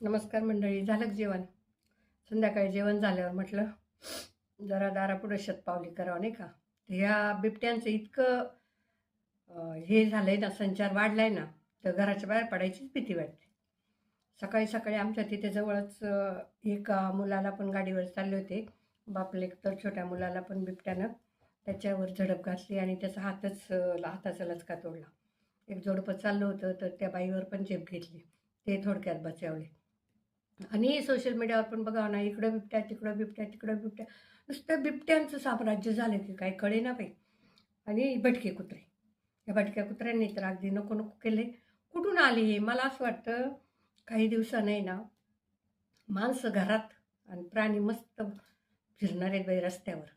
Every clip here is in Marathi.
नमस्कार मंडळी. झालं का जेवण? संध्याकाळी जेवण झाल्यावर म्हटलं जरा दारापुढं शतपावली करावं नाही का. ह्या बिबट्यांचं इतकं हे झालंय ना, संचार वाढलाय ना, तर घराच्या बाहेर पडायचीच भीती वाटते. सकाळी सकाळी आमच्या तिथे जवळच एका मुलाला पण गाडीवर चालले होते. बापले तर छोट्या मुलाला पण बिबट्यानं त्याच्यावर झडप घातली आणि त्याचा हाताचा लचका तोडला. एक जोडपं चाललं होतं तर त्या बाईवर पण झेप घेतली. ते थोडक्यात बचावले. आणि सोशल मीडियावर पण बघावं ना, इकडं बिबट्या, तिकडं बिबट्या, तिकडं बिबट्या. नुसतं बिबट्यांचं साम्राज्य झालं की काय कळेना बाई. आणि भटके कुत्रे. या भटक्या कुत्र्यांनी तर अगदी नको नको केले. कुठून आले हे? मला असं वाटतं काही दिवसांनी ना माणसं घरात आणि प्राणी मस्त फिरणार आहेत बाई रस्त्यावर.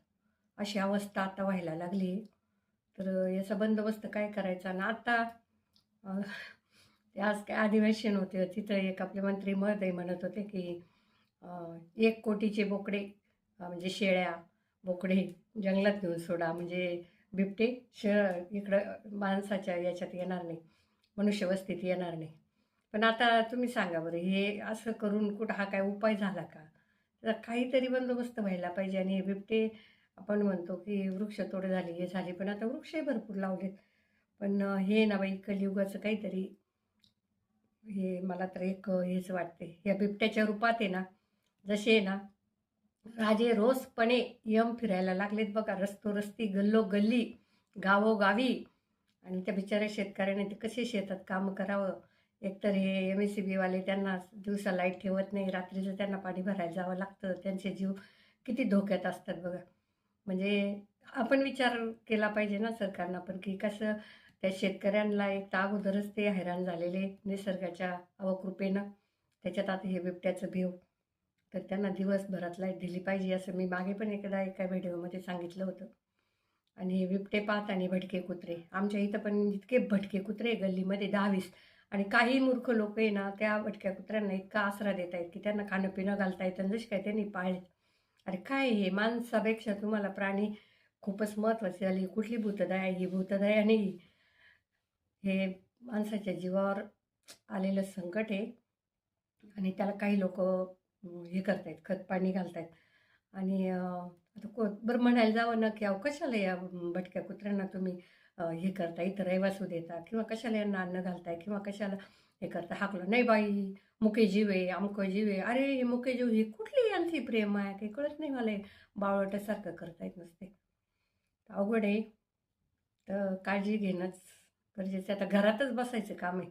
अशी अवस्था आता व्हायला लागली. तर याचा बंदोबस्त काय करायचा ना आता. ते आज काय अधिवेशन होते तिथं एक आपले मंत्री महोदय म्हणत होते की 1 कोटीचे बोकडे म्हणजे शेळ्या बोकडे जंगलात घेऊन सोडा, म्हणजे बिबटे इकडं माणसाच्या याच्यात येणार नाही, मनुष्यवस्तीत येणार नाही. पण आता तुम्ही सांगा बरं, हे असं करून कुठं हा काय उपाय झाला का? तर काहीतरी बंदोबस्त व्हायला पाहिजे. आणि हे बिबटे आपण म्हणतो की वृक्षतोड झाली, हे झाली, पण आता वृक्षही भरपूर लावलेत. पण हे ना बाई, कलियुगाचं काहीतरी हे मला तर एक हेच वाटते. या बिबट्याच्या रूपात आहे ना, जसे आहे ना राजे रोजपणे यम फिरायला लागलेत बघा, रस्ती गल्लोगल्ली, गावोगावी. आणि त्या बिचाऱ्या शेतकऱ्याने ते कसे शेतात काम करावं. एकतर हे MSCB वाले त्यांना दिवसा लाईट ठेवत नाही, रात्रीचं त्यांना पाणी भरायला जावं लागतं. त्यांचे जीव किती धोक्यात असतात बघा. म्हणजे आपण विचार केला पाहिजे ना सरकारनं पण, की कसं त्या शेतकऱ्यांना एक तर अगोदरच ते हैराण झालेले निसर्गाच्या अवकृपेनं, त्याच्यात आता हे बिबट्याचं भीव. तर त्यांना दिवसभरात लाईट दिली पाहिजे, असं मी मागे पण एकदा एका व्हिडिओमध्ये सांगितलं होतं. आणि हे बिबटे पाहत आणि भटके कुत्रे, आमच्या इथं पण इतके भटके कुत्रे गल्लीमध्ये 10-20. आणि काही मूर्ख लोक आहे ना, त्या भटक्या कुत्र्यांना इतका आसरा देत आहेत की त्यांना खाणं पिणं घालता येतं, जसे काय त्यांनी पाळले. अरे काय हे, माणसापेक्षा तुम्हाला प्राणी खूपच महत्त्वाची झाली. कुठली भूतदया ही? भूतदया नाही, हे माणसाच्या जीवावर आलेलं संकट आहे. आणि त्याला काही लोक हे करतायत, खतपाणी घालतायत. आणि आता बरं म्हणायला जावं ना की अहो कशाला या भटक्या कुत्र्यांना तुम्ही हे करता, इथं रहिवासू देता, किंवा कशाला यांना अन्न घालताय, किंवा कशाला हे करता. हाकलं नाही बाई, मुके जीव आहे, अमकं जीव आहे. अरे हे मुके जीव, ही कुठली यांची प्रेम आहे काही कळत नाही मला. बावळटासारखं करतायत नसते. अवघड आहे. तर काळजी घेणंच गरजेचं आहे. आता घरातच बसायचं काम आहे.